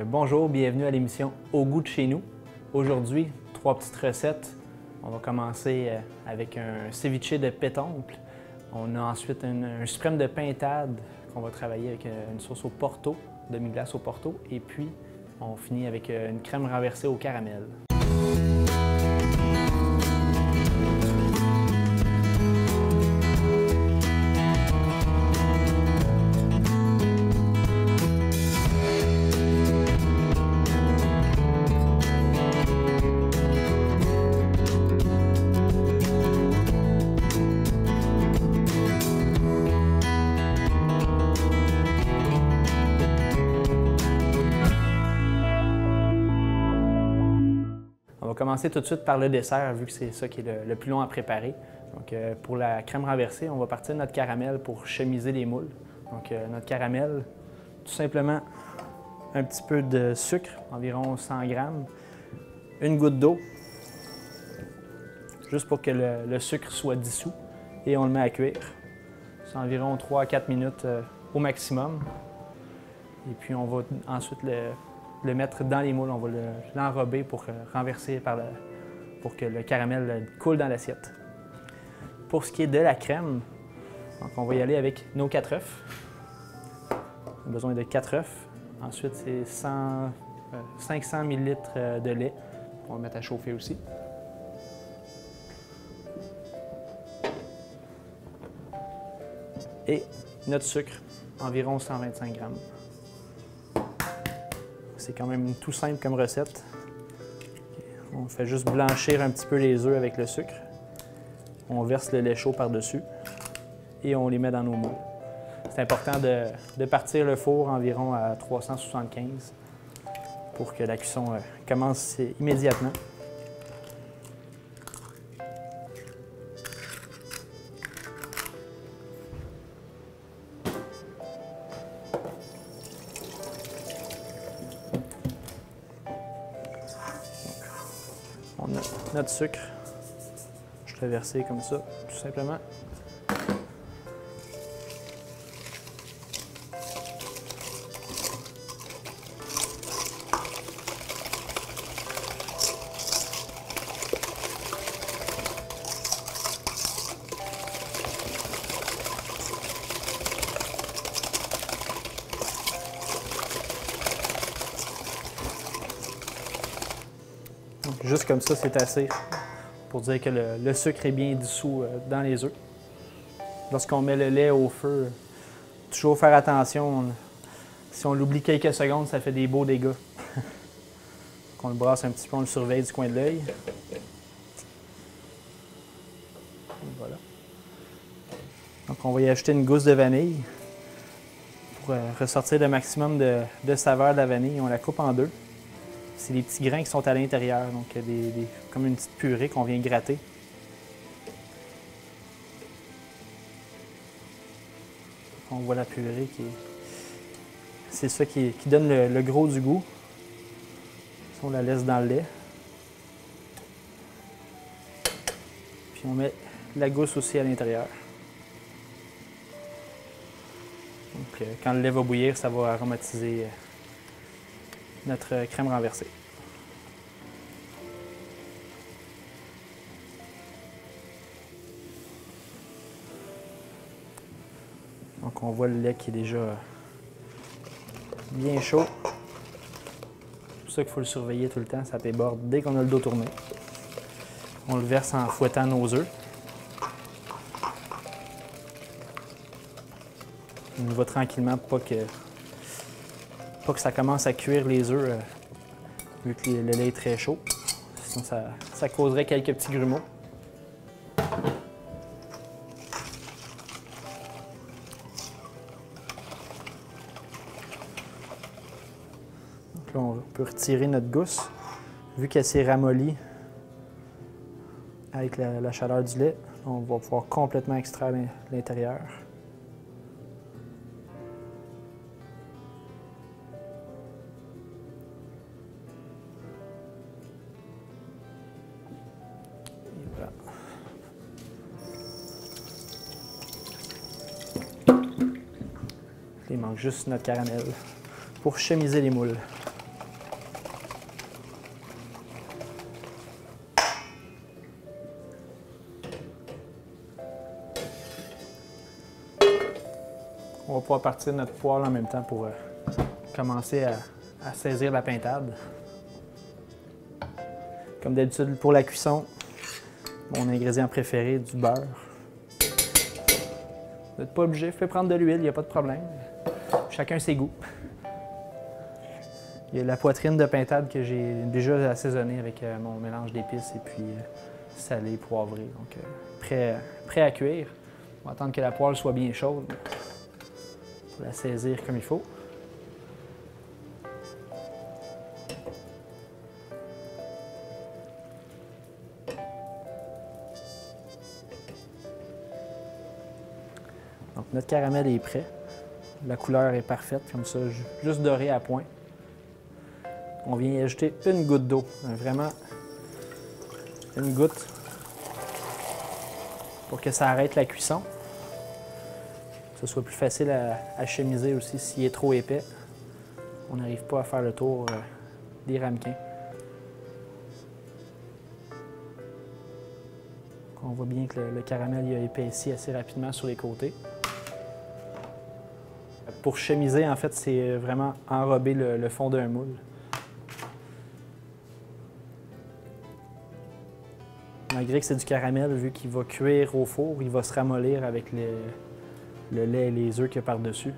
Bonjour, bienvenue à l'émission Au goût de chez nous. Aujourd'hui, 3 petites recettes. On va commencer avec un ceviche de pétomple. On a ensuite un suprême de pintade qu'on va travailler avec une sauce au porto, demi-glace au porto. Et puis, on finit avec une crème renversée au caramel. On va commencer tout de suite par le dessert, vu que c'est ça qui est le plus long à préparer. Donc, pour la crème renversée, on va partir de notre caramel pour chemiser les moules. Donc, notre caramel, tout simplement un petit peu de sucre, environ 100 g, une goutte d'eau, juste pour que le sucre soit dissous, et on le met à cuire. C'est environ 3 à 4 minutes au maximum. Et puis, on va ensuite le mettre dans les moules. On va l'enrober pour renverser pour que le caramel coule dans l'assiette. Pour ce qui est de la crème, donc on va y aller avec nos 4 œufs. On a besoin de 4 œufs. Ensuite, c'est 500 ml de lait. On va le mettre à chauffer aussi. Et notre sucre, environ 125 g. C'est quand même tout simple comme recette. On fait juste blanchir un petit peu les œufs avec le sucre. On verse le lait chaud par-dessus et on les met dans nos moules. C'est important de partir le four environ à 375 pour que la cuisson commence immédiatement. On a notre sucre. Je l'ai versé comme ça, tout simplement. Juste comme ça, c'est assez pour dire que le sucre est bien dissous dans les œufs. Lorsqu'on met le lait au feu, toujours faire attention. Si on l'oublie quelques secondes, ça fait des beaux dégâts. On le brasse un petit peu, on le surveille du coin de l'œil. Voilà. Donc on va y ajouter une gousse de vanille pour ressortir le maximum de saveur de la vanille. On la coupe en deux. C'est les petits grains qui sont à l'intérieur, donc comme une petite purée qu'on vient gratter. On voit la purée c'est ça qui donne le gros du goût. On la laisse dans le lait. Puis on met la gousse aussi à l'intérieur. Donc quand le lait va bouillir, ça va aromatiser notre crème renversée. Donc on voit le lait qui est déjà bien chaud. C'est pour ça qu'il faut le surveiller tout le temps, ça déborde dès qu'on a le dos tourné. On le verse en fouettant nos œufs. On y va tranquillement pour pas que ça commence à cuire les œufs, vu que le lait est très chaud. Sinon, ça causerait quelques petits grumeaux. Donc là, on peut retirer notre gousse. Vu qu'elle s'est ramollie avec la chaleur du lait, on va pouvoir complètement extraire l'intérieur. Il manque juste notre caramel pour chemiser les moules. On va pouvoir partir notre poêle en même temps pour commencer à saisir la pintade. Comme d'habitude pour la cuisson, mon ingrédient préféré, du beurre. Vous n'êtes pas obligé, vous pouvez prendre de l'huile, il n'y a pas de problème. Chacun ses goûts. Il y a la poitrine de pintade que j'ai déjà assaisonnée avec mon mélange d'épices et puis salé, poivré. Donc prêt à cuire. On va attendre que la poêle soit bien chaude pour la saisir comme il faut. Donc notre caramel est prêt. La couleur est parfaite, comme ça, juste doré à point. On vient y ajouter une goutte d'eau, vraiment une goutte pour que ça arrête la cuisson. Que ce soit plus facile à chemiser aussi s'il est trop épais. On n'arrive pas à faire le tour des ramequins. On voit bien que le caramel il a épaissi assez rapidement sur les côtés. Pour chemiser, en fait, c'est vraiment enrober le fond d'un moule. Malgré que c'est du caramel, vu qu'il va cuire au four, il va se ramollir avec le lait et les œufs qu'il y a par-dessus.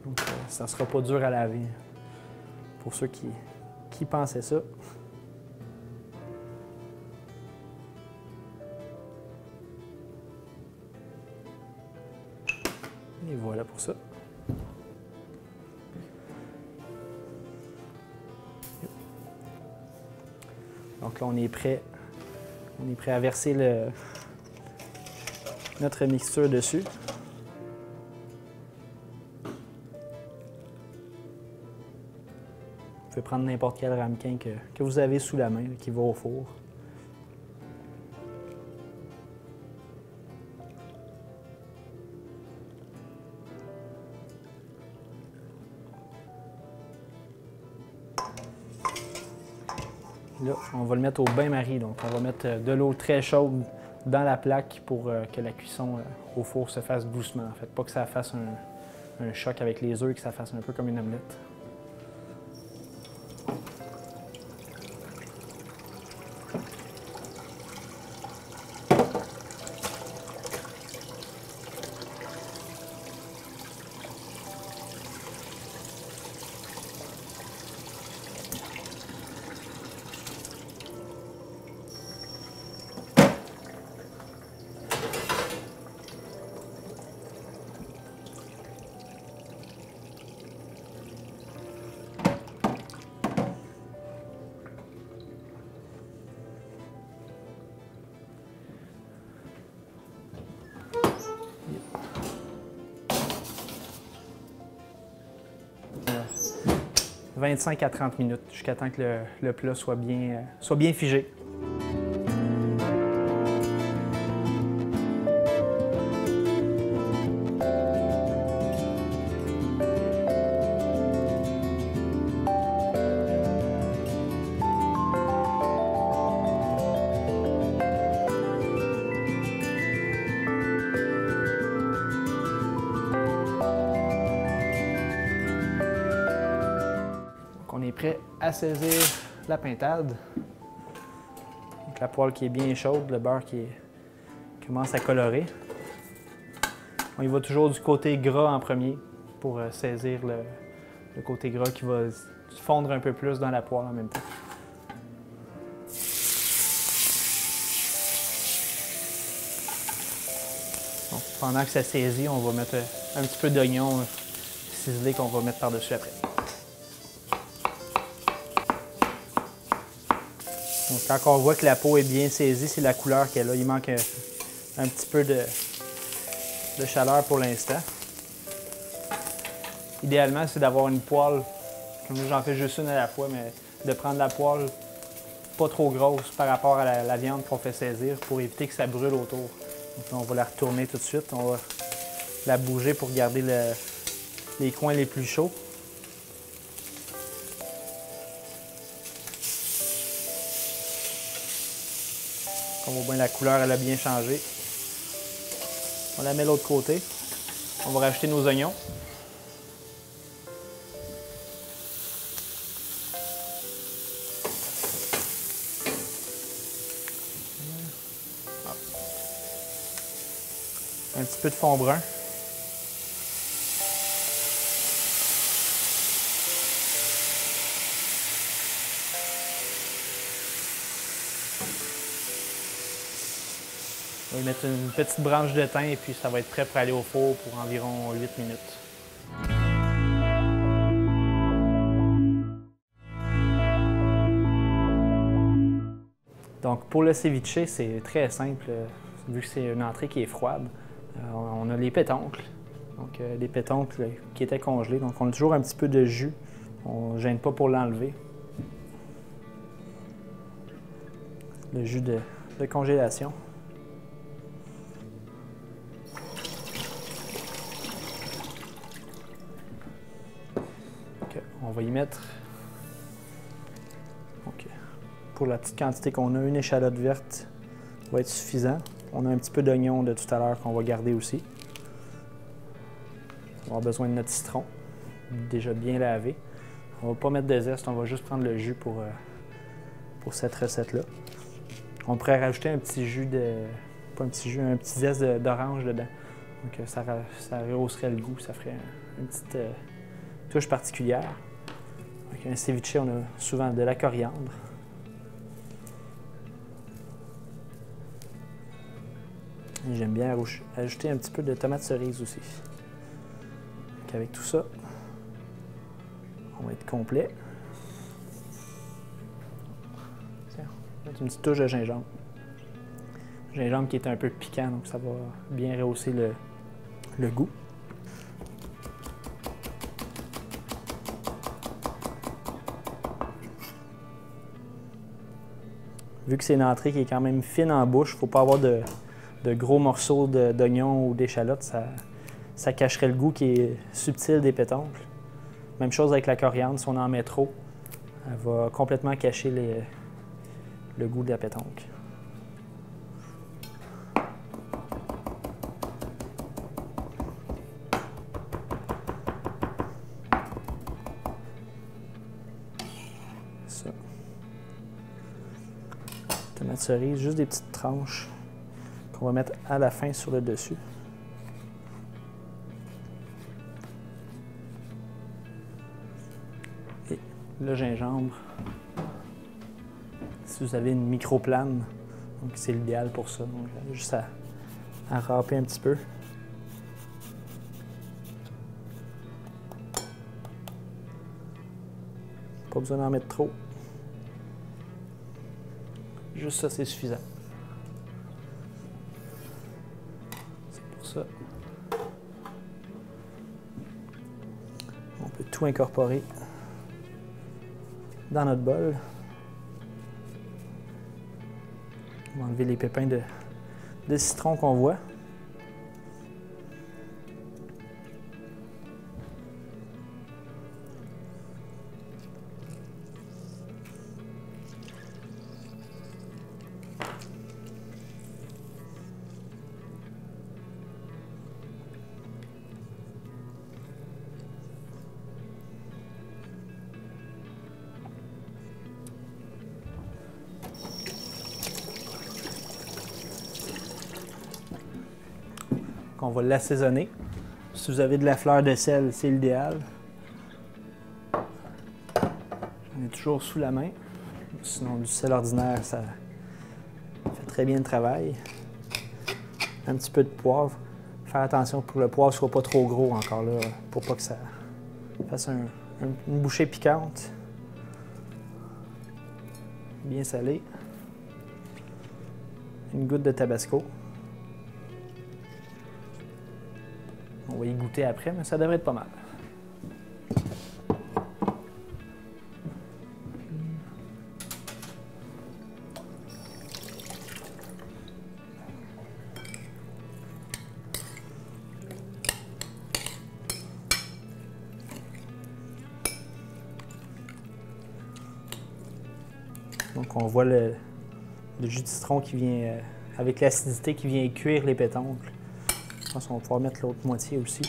Donc, ça ne sera pas dur à laver pour ceux qui pensaient ça. Et voilà pour ça. Donc là, on est prêt à verser notre mixture dessus. Vous pouvez prendre n'importe quel ramequin que vous avez sous la main, qui va au four. Là, on va le mettre au bain-marie. Donc, on va mettre de l'eau très chaude dans la plaque pour que la cuisson au four se fasse doucement. En fait, pas que ça fasse un choc avec les œufs, que ça fasse un peu comme une omelette. « 25 à 30 minutes jusqu'à temps que le plat soit bien figé. On est prêt à saisir la pintade. Donc, la poêle qui est bien chaude, le beurre qui commence à colorer. On y va toujours du côté gras en premier pour saisir le côté gras qui va fondre un peu plus dans la poêle en même temps. Donc, pendant que ça saisit, on va mettre un petit peu d'oignon ciselé qu'on va mettre par-dessus après. Donc, quand on voit que la peau est bien saisie, c'est la couleur qu'elle a. Il manque un petit peu de chaleur pour l'instant. Idéalement, c'est d'avoir une poêle, comme j'en fais juste une à la fois, mais de prendre la poêle pas trop grosse par rapport à la viande qu'on fait saisir pour éviter que ça brûle autour. Donc là, on va la retourner tout de suite. On va la bouger pour garder les coins les plus chauds. On voit bien la couleur, elle a bien changé. On la met de l'autre côté. On va rajouter nos oignons. Un petit peu de fond brun. On va y mettre une petite branche de thym et puis ça va être prêt pour aller au four pour environ 8 minutes. Donc pour le ceviche, c'est très simple, vu que c'est une entrée qui est froide. On a les pétoncles, donc les pétoncles qui étaient congelés. Donc on a toujours un petit peu de jus, on ne gêne pas pour l'enlever. Le jus de congélation. On va y mettre, donc, pour la petite quantité qu'on a, une échalote verte va être suffisant. On a un petit peu d'oignon de tout à l'heure qu'on va garder aussi. On va avoir besoin de notre citron, déjà bien lavé. On ne va pas mettre de zeste, on va juste prendre le jus pour cette recette-là. On pourrait rajouter un petit jus de, pas un petit jus, un petit zeste d'orange dedans. Donc ça rehausserait le goût, ça ferait une petite touche particulière. Avec un ceviche, on a souvent de la coriandre. J'aime bien ajouter un petit peu de tomate cerise aussi. Donc avec tout ça, on va être complet. Tiens, on va mettre une petite touche de gingembre. Gingembre qui est un peu piquant, donc ça va bien rehausser le goût. Vu que c'est une entrée qui est quand même fine en bouche, il ne faut pas avoir de gros morceaux d'oignon ou d'échalote. Ça cacherait le goût qui est subtil des pétoncles. Même chose avec la coriandre, si on en met trop, elle va complètement cacher le goût de la pétoncle. Ça. Tomate cerise, juste des petites tranches qu'on va mettre à la fin sur le dessus. Et le gingembre, si vous avez une microplane, donc c'est l'idéal pour ça. Donc juste à râper un petit peu. Pas besoin d'en mettre trop. Juste ça, c'est suffisant. C'est pour ça. On peut tout incorporer dans notre bol. On va enlever les pépins de citron qu'on voit. On va l'assaisonner. Si vous avez de la fleur de sel, c'est l'idéal. J'en ai toujours sous la main. Sinon, du sel ordinaire, ça fait très bien le travail. Un petit peu de poivre. Faire attention pour que le poivre ne soit pas trop gros encore là, pour pas que ça fasse une bouchée piquante. Bien salé. Une goutte de tabasco. On va y goûter après, mais ça devrait être pas mal. Donc on voit le jus de citron qui vient avec l'acidité qui vient cuire les pétoncles. Je pense qu'on va pouvoir mettre l'autre moitié aussi.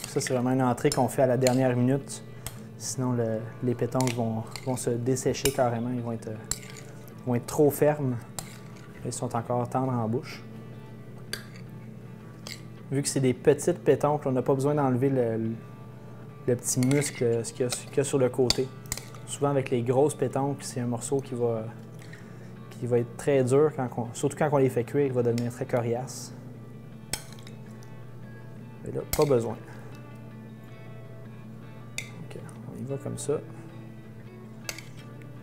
Ça, c'est vraiment une entrée qu'on fait à la dernière minute. Sinon, les pétanques vont se dessécher carrément. Ils vont être trop fermes. Ils sont encore tendres en bouche. Vu que c'est des petites pétanques, on n'a pas besoin d'enlever le petit muscle qu'il y a sur le côté. Souvent, avec les grosses pétanques, c'est un morceau qui va être très dur, surtout quand on les fait cuire, il va devenir très coriace. Et là, pas besoin. OK, on y va comme ça.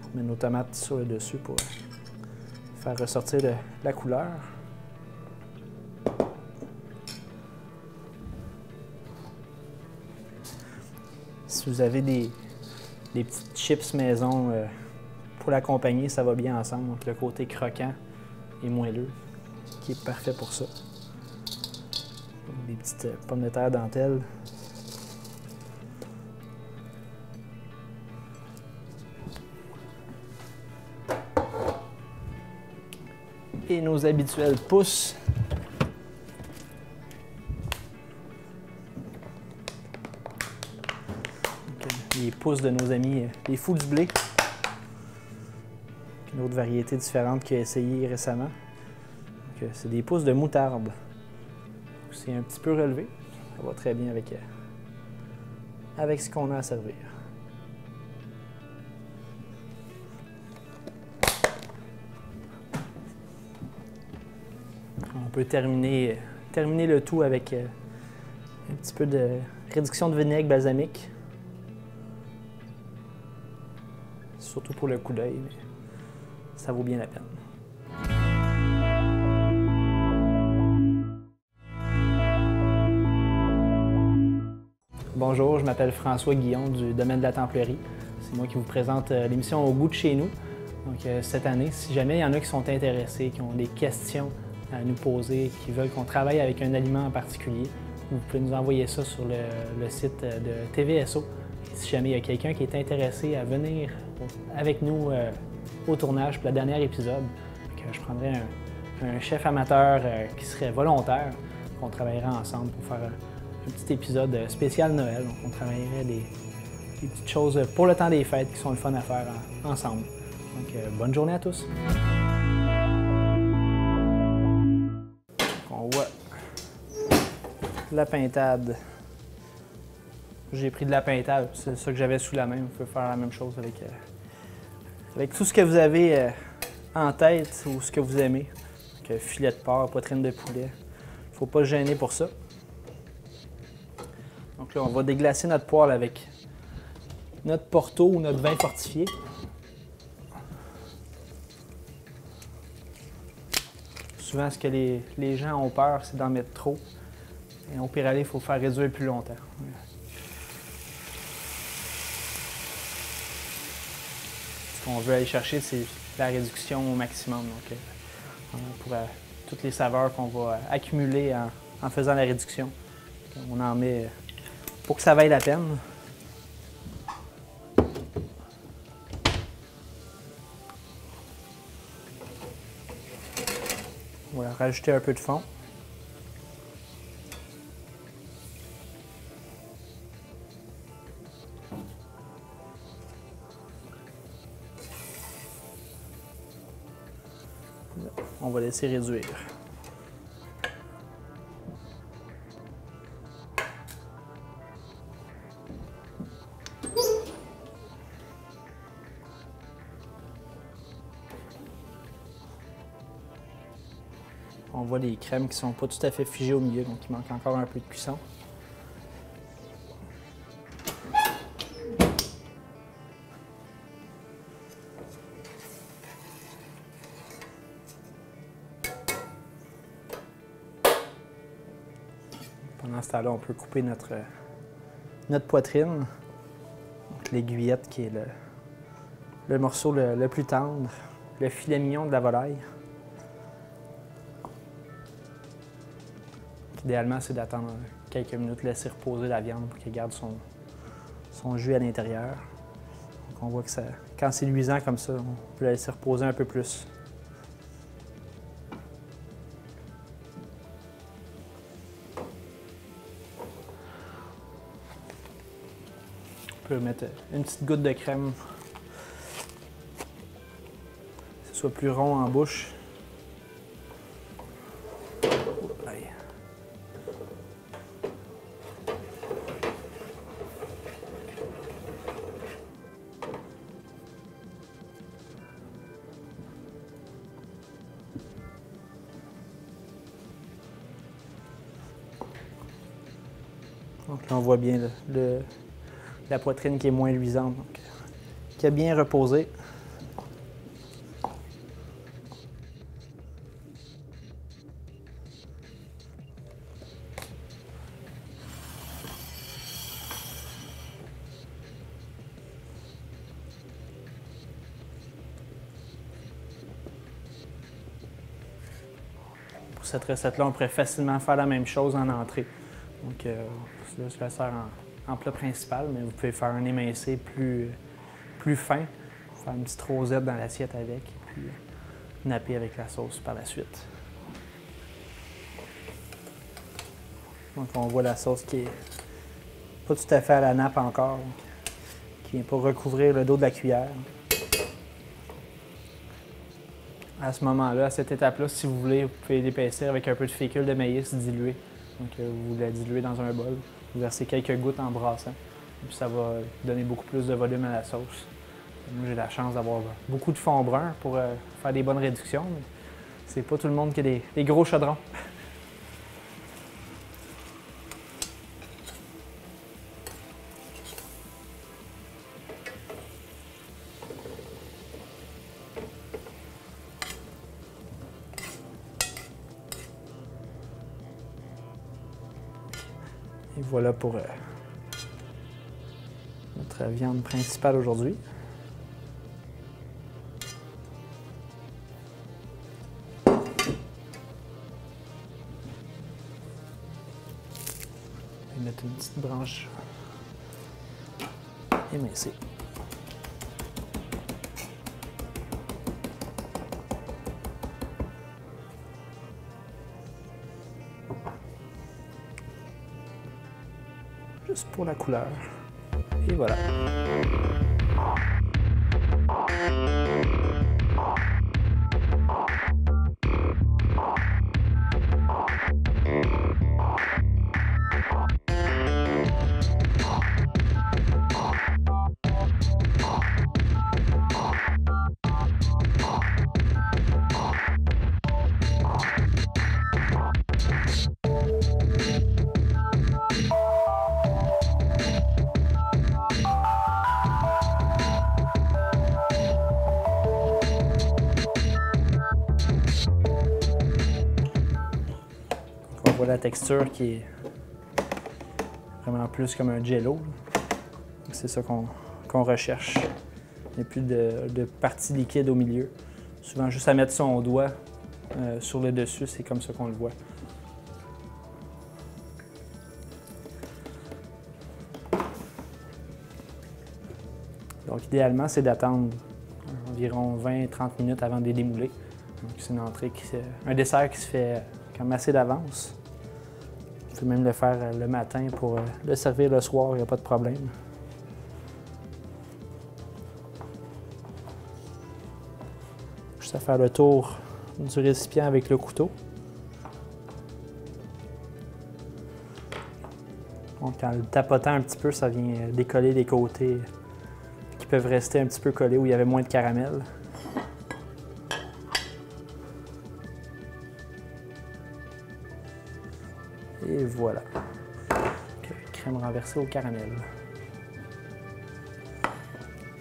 On met nos tomates sur le dessus pour faire ressortir la couleur. Si vous avez des petites chips maison pour l'accompagner, ça va bien ensemble. Donc le côté croquant et moelleux, qui est parfait pour ça. Des petites pommes de terre dentelle. Et nos habituels pousses. Les pousses de nos amis, les fous du blé. Une autre variété différente qu'il a essayé récemment. C'est des pousses de moutarde. C'est un petit peu relevé. Ça va très bien avec ce qu'on a à servir. On peut terminer le tout avec un petit peu de réduction de vinaigre balsamique. Surtout pour le coup d'œil, mais ça vaut bien la peine. Bonjour, je m'appelle François Guillon du domaine de la Templerie. C'est moi qui vous présente l'émission Au goût de chez nous. Donc cette année, si jamais il y en a qui sont intéressés, qui ont des questions à nous poser, qui veulent qu'on travaille avec un aliment en particulier, vous pouvez nous envoyer ça sur le site de TVSO. Si jamais il y a quelqu'un qui est intéressé à venir avec nous au tournage pour le dernier épisode, je prendrais un chef amateur qui serait volontaire, qu'on travaillerait ensemble pour faire un petit épisode spécial Noël. Donc on travaillerait des petites choses pour le temps des fêtes qui sont le fun à faire ensemble. Donc bonne journée à tous! On voit la pintade. J'ai pris de la pintade, c'est ça que j'avais sous la main. Vous pouvez faire la même chose avec tout ce que vous avez en tête ou ce que vous aimez. Donc, filet de porc, poitrine de poulet. Il ne faut pas se gêner pour ça. Donc là, on va déglacer notre poêle avec notre Porto ou notre vin fortifié. Souvent, ce que les gens ont peur, c'est d'en mettre trop. Et au pire aller, il faut faire réduire plus longtemps. Ce qu'on veut aller chercher, c'est la réduction au maximum. Donc, pour toutes les saveurs qu'on va accumuler en faisant la réduction, on en met pour que ça vaille la peine. On va rajouter un peu de fond. On va laisser réduire. On voit les crèmes qui ne sont pas tout à fait figées au milieu, donc il manque encore un peu de cuisson. Pendant ce temps-là, on peut couper notre poitrine. L'aiguillette qui est le morceau le plus tendre, le filet mignon de la volaille. Idéalement, c'est d'attendre quelques minutes, laisser reposer la viande pour qu'elle garde son jus à l'intérieur. Donc on voit que quand c'est luisant comme ça, on peut la laisser reposer un peu plus. On peut mettre une petite goutte de crème, que ce soit plus rond en bouche. Donc là, on voit bien la poitrine qui est moins luisante, donc, qui a bien reposé. Pour cette recette-là, on pourrait facilement faire la même chose en entrée. Donc là, je la sers en plat principal, mais vous pouvez faire un émincé plus fin, faire une petite rosette dans l'assiette avec, et puis napper avec la sauce par la suite. Donc on voit la sauce qui est pas tout à fait à la nappe encore, donc, qui vient pas recouvrir le dos de la cuillère. À ce moment-là, à cette étape-là, si vous voulez, vous pouvez l'épaissir avec un peu de fécule de maïs dilué. Donc vous la diluez dans un bol, vous versez quelques gouttes en brassant, et puis ça va donner beaucoup plus de volume à la sauce. Moi, j'ai la chance d'avoir beaucoup de fond brun pour faire des bonnes réductions, mais c'est pas tout le monde qui a des gros chaudrons. Et voilà pour notre viande principale aujourd'hui. Je vais mettre une petite branche émincée. Juste pour la couleur. Et voilà. On voit la texture qui est vraiment plus comme un jello. C'est ça qu'on recherche. Il n'y a plus de partie liquide au milieu. Souvent, juste à mettre son doigt sur le dessus, c'est comme ça qu'on le voit. Donc, idéalement, c'est d'attendre environ 20-30 minutes avant de les démouler. Donc, c'est un dessert qui se fait comme assez d'avance. Vous pouvez même le faire le matin pour le servir le soir, il n'y a pas de problème. Juste à faire le tour du récipient avec le couteau. Donc, en le tapotant un petit peu, ça vient décoller les côtés qui peuvent rester un petit peu collés où il y avait moins de caramel. Et voilà. Crème renversée au caramel.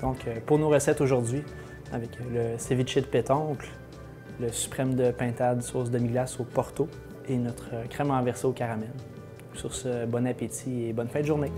Donc, pour nos recettes aujourd'hui, avec le ceviche de pétoncle, le suprême de pintade sauce demi-glace au porto et notre crème renversée au caramel. Sur ce, bon appétit et bonne fin de journée!